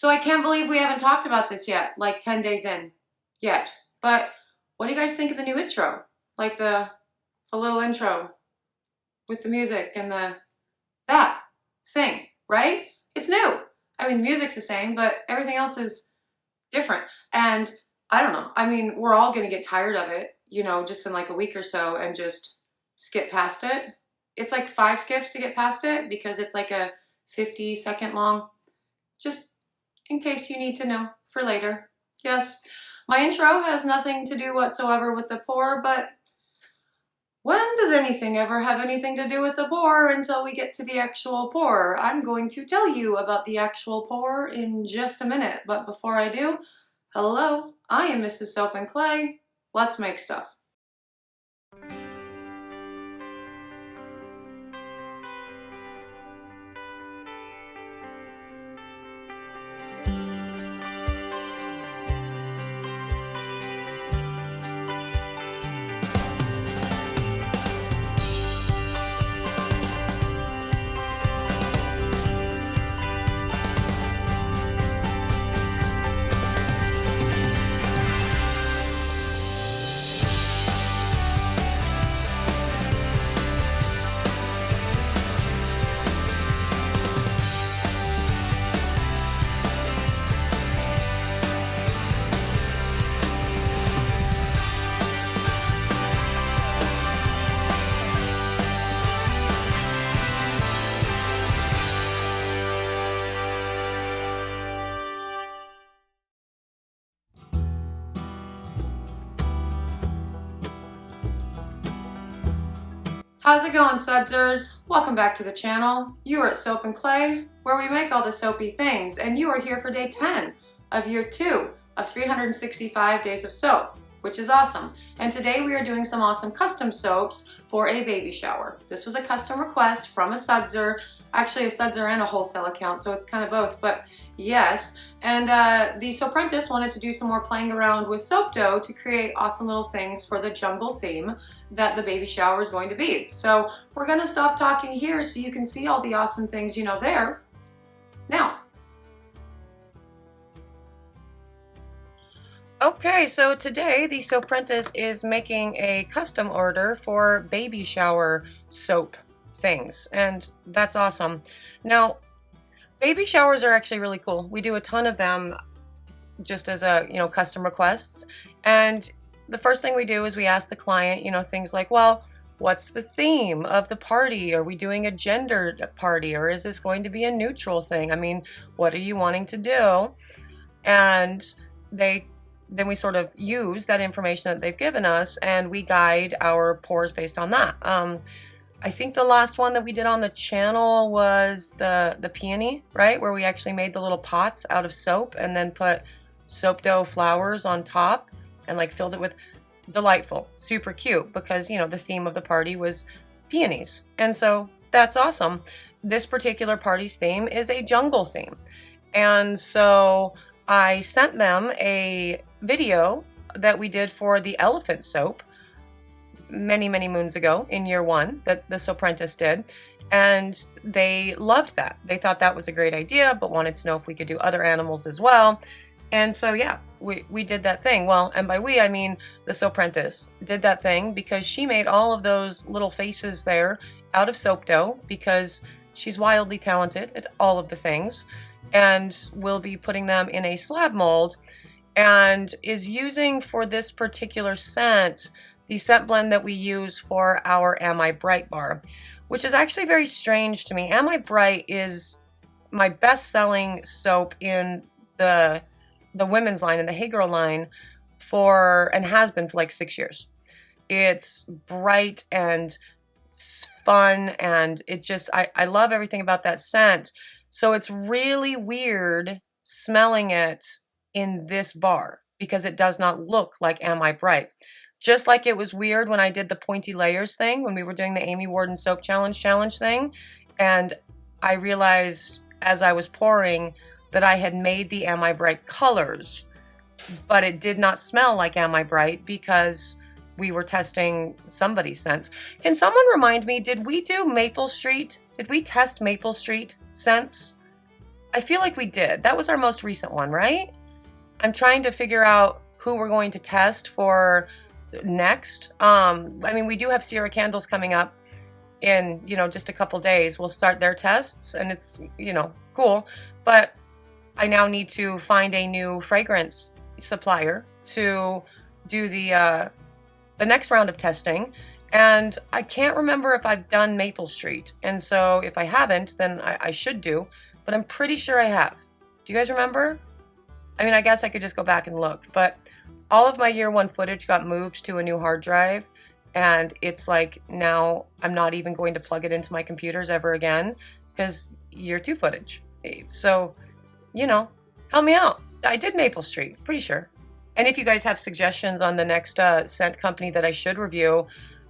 So I can't believe we haven't talked about this yet, like 10 days in yet. But what do you guys think of the new intro? Like the little intro with the music and that thing, right? It's new. I mean, the music's the same, but everything else is different. And I don't know. I mean, we're all going to get tired of it, you know, just in like a week or so and just skip past it. It's like 5 skips to get past it because it's like a 50-second long. Just in case you need to know for later. Yes, my intro has nothing to do whatsoever with the pour, but when does anything ever have anything to do with the pour until we get to the actual pour? I'm going to tell you about the actual pour in just a minute, but before I do, hello, I am Mrs. Soap and Clay. Let's make stuff. How's it going, sudsers? Welcome back to the channel. You are at Soap and Clay, where we make all the soapy things, and you are here for day 10 of year 2 of 365 days of soap, which is awesome. And today we are doing some awesome custom soaps for a baby shower. This was a custom request from a sudser, actually a sudser and a wholesale account, so it's kind of both, but yes. And the Soaprentice wanted to do some more playing around with soap dough to create awesome little things for the jungle theme that the baby shower is going to be. So we're gonna stop talking here so you can see all the awesome things you know there. Now. Okay, so today the Soaprentice is making a custom order for baby shower soap things, and that's awesome. Now, baby showers are actually really cool. We do a ton of them just as a, custom requests. And the first thing we do is we ask the client, things like, well, what's the theme of the party? Are we doing a gendered party, or is this going to be a neutral thing? I mean, what are you wanting to do? And then we sort of use that information that they've given us, and we guide our pours based on that. I think the last one that we did on the channel was the peony, right? Where we actually made the little pots out of soap and then put soap dough flowers on top and like filled it with delightful, super cute, because the theme of the party was peonies. And so that's awesome. This particular party's theme is a jungle theme. And so I sent them a video that we did for the elephant soap many moons ago in year 1 that the Soaprentice did, and they loved that. They thought that was a great idea, but wanted to know if we could do other animals as well. And so yeah, we did that thing. Well, and by we I mean the Soaprentice did that thing because she made all of those little faces there out of soap dough, because she's wildly talented at all of the things, and will be putting them in a slab mold, and is using for this particular scent the scent blend that we use for our Am I Bright bar, which is actually very strange to me. Am I Bright is my best-selling soap in the women's line, in the Hey Girl line, and has been for like 6 years. It's bright and fun, and it just, I love everything about that scent. So it's really weird smelling it in this bar because it does not look like Am I Bright. Just like it was weird when I did the pointy layers thing, when we were doing the Amy Warden Soap Challenge thing, and I realized as I was pouring that I had made the Am I Bright colors, but it did not smell like Am I Bright because we were testing somebody's scents. Can someone remind me, did we do Maple Street? Did we test Maple Street scents? I feel like we did. That was our most recent one, right? I'm trying to figure out who we're going to test for next. I mean, we do have Sierra Candles coming up in, just a couple days. We'll start their tests and it's, cool. But I now need to find a new fragrance supplier to do the next round of testing. And I can't remember if I've done Maple Street. And so if I haven't, then I should do, but I'm pretty sure I have. Do you guys remember? I mean, I guess I could just go back and look, but all of my year one footage got moved to a new hard drive. And it's like now I'm not even going to plug it into my computers ever again because year two footage. So, help me out. I did Maple Street, pretty sure. And if you guys have suggestions on the next scent company that I should review,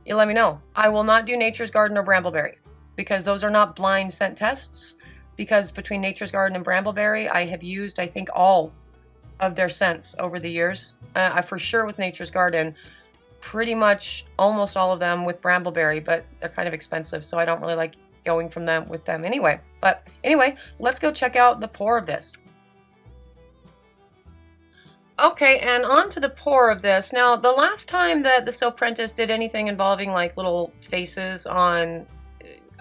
you let me know. I will not do Nature's Garden or Brambleberry because those are not blind scent tests. Because between Nature's Garden and Brambleberry, I have used, I think, all of their scents over the years. For sure with Nature's Garden, pretty much almost all of them with Brambleberry, but they're kind of expensive, so I don't really like going from them with them anyway. But anyway, let's go check out the pour of this. Okay, and on to the pour of this. Now, the last time that the Soaprentice did anything involving like little faces on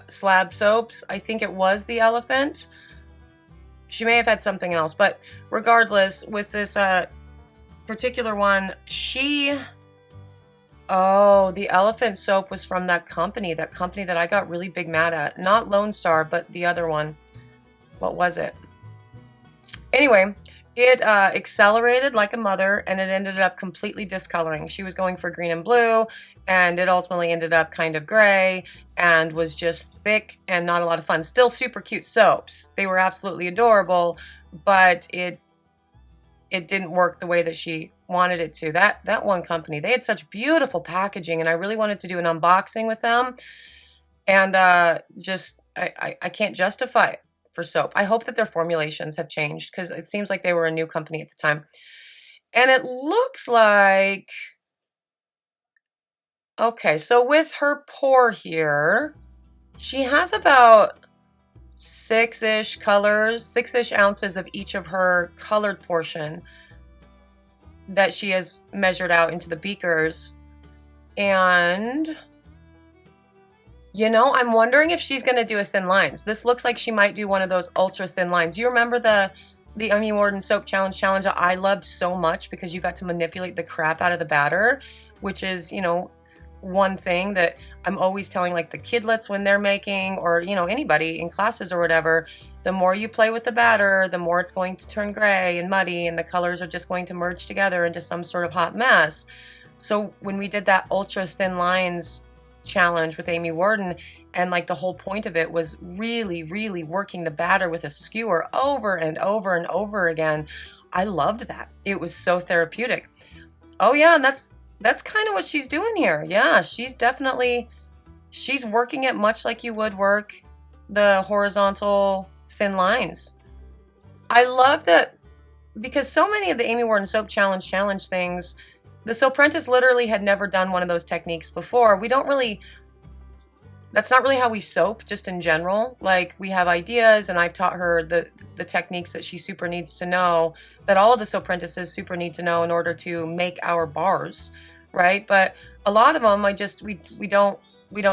slab soaps, I think it was the elephant. She may have had something else, but regardless, with this particular one, oh, the elephant soap was from that company that I got really big mad at. Not Lone Star, but the other one. What was it? Anyway, it accelerated like a mother, and it ended up completely discoloring. She was going for green and blue, and it ultimately ended up kind of gray and was just thick and not a lot of fun. Still super cute soaps. They were absolutely adorable, but it didn't work the way that she wanted it to. That one company, they had such beautiful packaging, and I really wanted to do an unboxing with them, and I can't justify it for soap. I hope that their formulations have changed because it seems like they were a new company at the time. And it looks like, okay, so with her pour here, she has about six-ish colors, 6-ish ounces of each of her colored portion that she has measured out into the beakers. And I'm wondering if she's going to do a thin lines. This looks like she might do one of those ultra thin lines. You remember the Amy Warden Soap Challenge that I loved so much because you got to manipulate the crap out of the batter, which is, one thing that I'm always telling like the kidlets when they're making, or, anybody in classes or whatever, the more you play with the batter, the more it's going to turn gray and muddy, and the colors are just going to merge together into some sort of hot mess. So when we did that ultra thin lines challenge with Amy Warden, and like the whole point of it was really, really working the batter with a skewer over and over and over again. I loved that. It was so therapeutic. Oh yeah, and that's kind of what she's doing here. Yeah, she's working it much like you would work the horizontal thin lines. I love that because so many of the Amy Warden Soap Challenge things, the Soaprentice literally had never done one of those techniques before. That's not really how we soap, just in general. Like, we have ideas, and I've taught her the techniques that she super needs to know, that all of the Soaprentices super need to know in order to make our bars, right? But a lot of them, we don't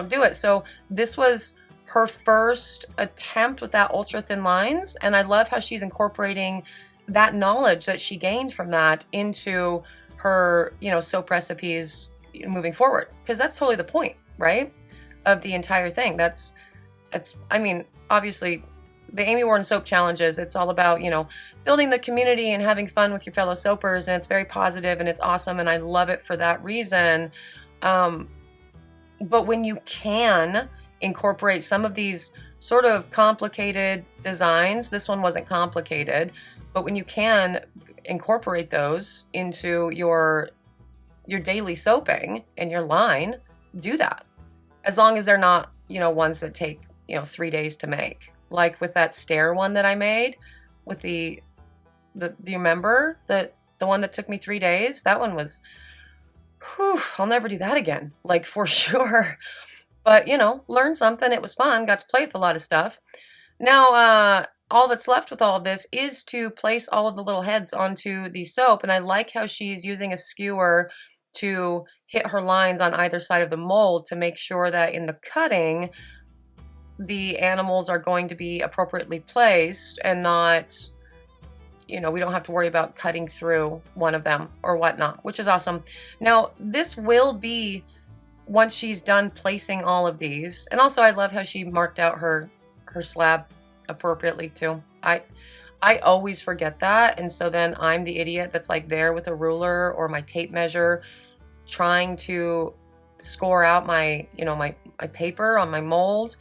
do it. So this was her first attempt with that ultra thin lines, and I love how she's incorporating that knowledge that she gained from that into her, soap recipes moving forward, because that's totally the point, right, of the entire thing. I mean, obviously the Amy Warden Soap Challenges, it's all about, building the community and having fun with your fellow soapers, and it's very positive and it's awesome, and I love it for that reason. But when you can incorporate some of these sort of complicated designs, this one wasn't complicated, but when you can incorporate those into your daily soaping and your line, do that. As long as they're not, ones that take, 3 days to make. Like with that stair one that I made with do you remember the one that took me 3 days? That one was, I'll never do that again, like for sure. But, learn something. It was fun. Got to play with a lot of stuff. Now, all that's left with all of this is to place all of the little heads onto the soap. And I like how she's using a skewer to hit her lines on either side of the mold to make sure that in the cutting, the animals are going to be appropriately placed and not, you know, we don't have to worry about cutting through one of them or whatnot, which is awesome. Now, this will be once she's done placing all of these. And also I love how she marked out her slab appropriately too. I always forget that, and so then I'm the idiot that's like there with a ruler or my tape measure trying to score out my, you know, my paper on my mold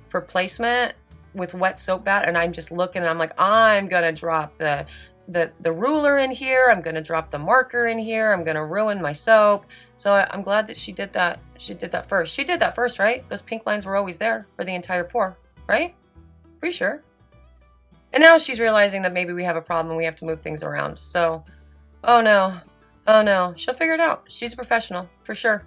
for placement with wet soap bat, and I'm just looking and I'm like, I'm gonna drop the ruler in here, I'm gonna drop the marker in here, I'm gonna ruin my soap. So I'm glad that she did that. She did that first, right? Those pink lines were always there for the entire pour, right? Pretty sure. And now she's realizing that maybe we have a problem and we have to move things around. So, oh no, she'll figure it out. She's a professional, for sure.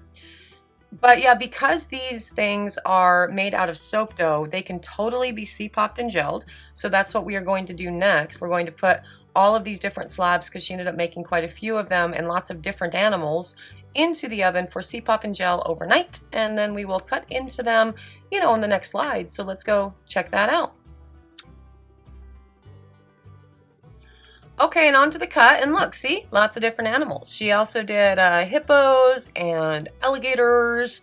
But yeah, because these things are made out of soap dough, they can totally be C-popped and gelled. So that's what we are going to do next. We're going to put all of these different slabs, because she ended up making quite a few of them and lots of different animals, into the oven for C-pop and gel overnight. And then we will cut into them, you know, in the next slide. So let's go check that out. Okay, and on to the cut, and look, see, lots of different animals. She also did hippos and alligators,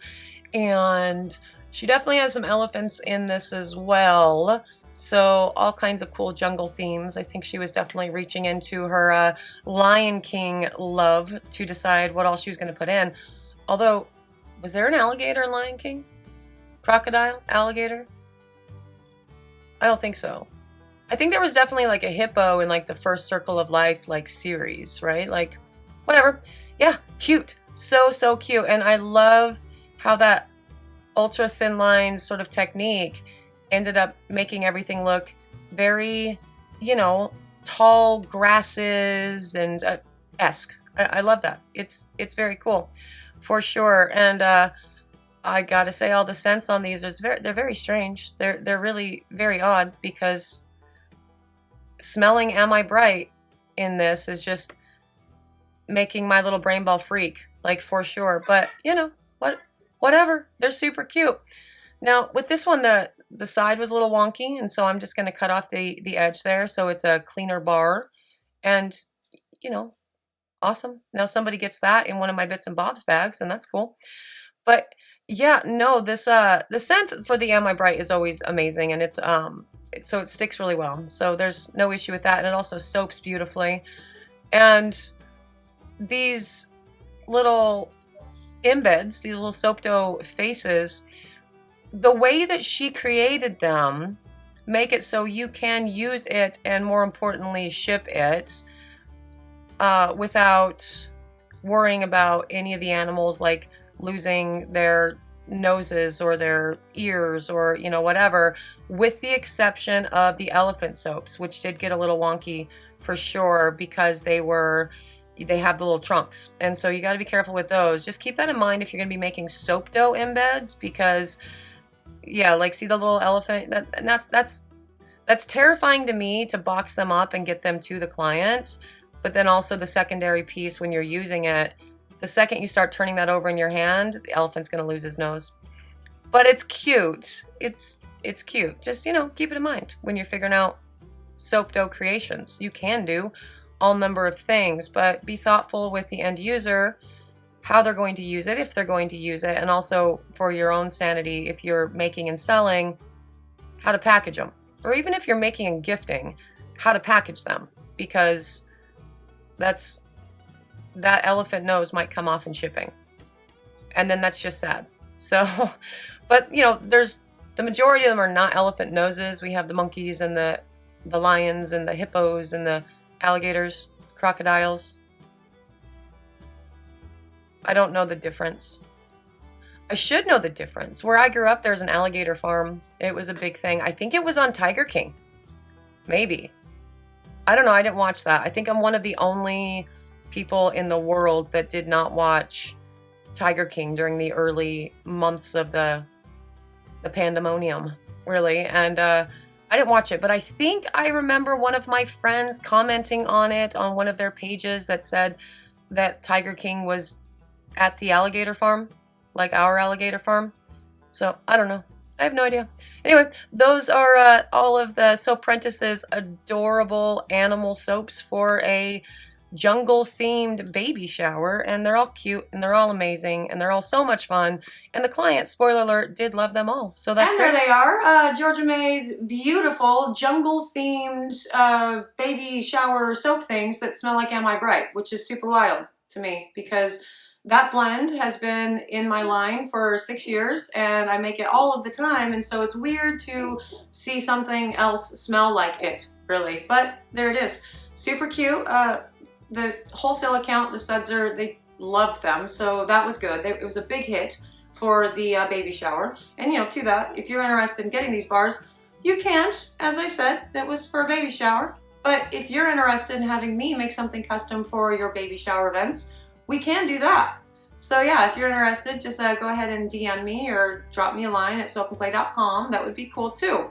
and she definitely has some elephants in this as well. So all kinds of cool jungle themes. I think she was definitely reaching into her Lion King love to decide what all she was going to put in. Although, was there an alligator in Lion King? Crocodile? Alligator? I don't think so. I think there was definitely like a hippo in like the first Circle of Life like series, right? Like, whatever. Yeah, cute. So cute. And I love how that ultra thin line sort of technique ended up making everything look very, you know, tall grasses and esque. I love that. It's very cool, for sure. And I gotta say, all the scents on these they're very strange. They're really very odd, because smelling Am I Bright in this is just making my little brain ball freak, like, for sure. But you know whatever, they're super cute. Now with this one, the side was a little wonky, and so I'm just going to cut off the edge there so it's a cleaner bar. And you know, awesome. Now somebody gets that in one of my bits and bobs bags, and that's cool. But yeah, no, this the scent for the Am I Bright is always amazing, and it's so it sticks really well. So there's no issue with that, and it also soaps beautifully. And these little embeds, these little soap dough faces, the way that she created them make it so you can use it, and more importantly ship it, without worrying about any of the animals like losing their noses or their ears or, you know, whatever, with the exception of the elephant soaps, which did get a little wonky for sure, because they have the little trunks, and so you got to be careful with those. Just keep that in mind if you're going to be making soap dough embeds, because yeah, like, see the little elephant, that's terrifying to me, to box them up and get them to the client. But then also the secondary piece, when you're using it, the second you start turning that over in your hand, the elephant's going to lose his nose. But it's cute. It's cute. Just, you know, keep it in mind when you're figuring out soap dough creations. You can do all number of things, but be thoughtful with the end user, how they're going to use it, if they're going to use it, and also for your own sanity, if you're making and selling, how to package them. Or even if you're making and gifting, how to package them, because that elephant nose might come off in shipping, and then that's just sad. So, but you know, the majority of them are not elephant noses. We have the monkeys and the lions and the hippos and the alligators, crocodiles. I don't know the difference. I should know the difference. Where I grew up, there's an alligator farm. It was a big thing. I think it was on Tiger King. Maybe. I don't know. I didn't watch that. I think I'm one of the only people in the world that did not watch Tiger King during the early months of the pandemonium, really. And I I didn't watch it, but I think I remember one of my friends commenting on it on one of their pages that said that Tiger King was at the alligator farm, like our alligator farm. So I don't know. I have no idea. Anyway, those are all of the Soaprentice's adorable animal soaps for a jungle-themed baby shower, and they're all cute, and they're all amazing, and they're all so much fun, and the client, spoiler alert, did love them all. So that's great. And there they are, Georgia May's beautiful jungle-themed baby shower soap things that smell like Am I Bright, which is super wild to me because that blend has been in my line for 6 years and I make it all of the time, and so it's weird to see something else smell like it, really. But there it is. Super cute. The wholesale account, the Sudser, they loved them, so that was good. It was a big hit for the baby shower. And you know, to that, if you're interested in getting these bars, you can't. As I said, that was for a baby shower. But if you're interested in having me make something custom for your baby shower events, we can do that. So yeah, if you're interested, just go ahead and DM me or drop me a line at soapandclay.com. That would be cool too.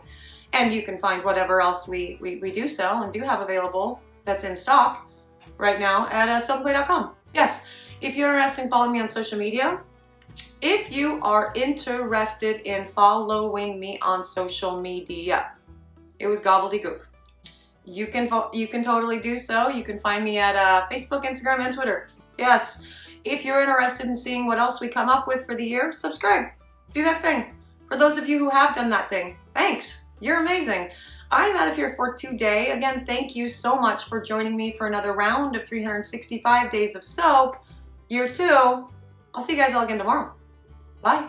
And you can find whatever else we do sell and do have available that's in stock right now at soapandclay.com. Yes, if you're interested in following me on social media, if you are interested in following me on social media, it was gobbledygook. You can totally do so. You can find me at Facebook, Instagram, and Twitter. Yes. If you're interested in seeing what else we come up with for the year, subscribe. Do that thing. For those of you who have done that thing, thanks. You're amazing. I'm out of here for today. Again, thank you so much for joining me for another round of 365 Days of Soap, Year 2. I'll see you guys all again tomorrow. Bye.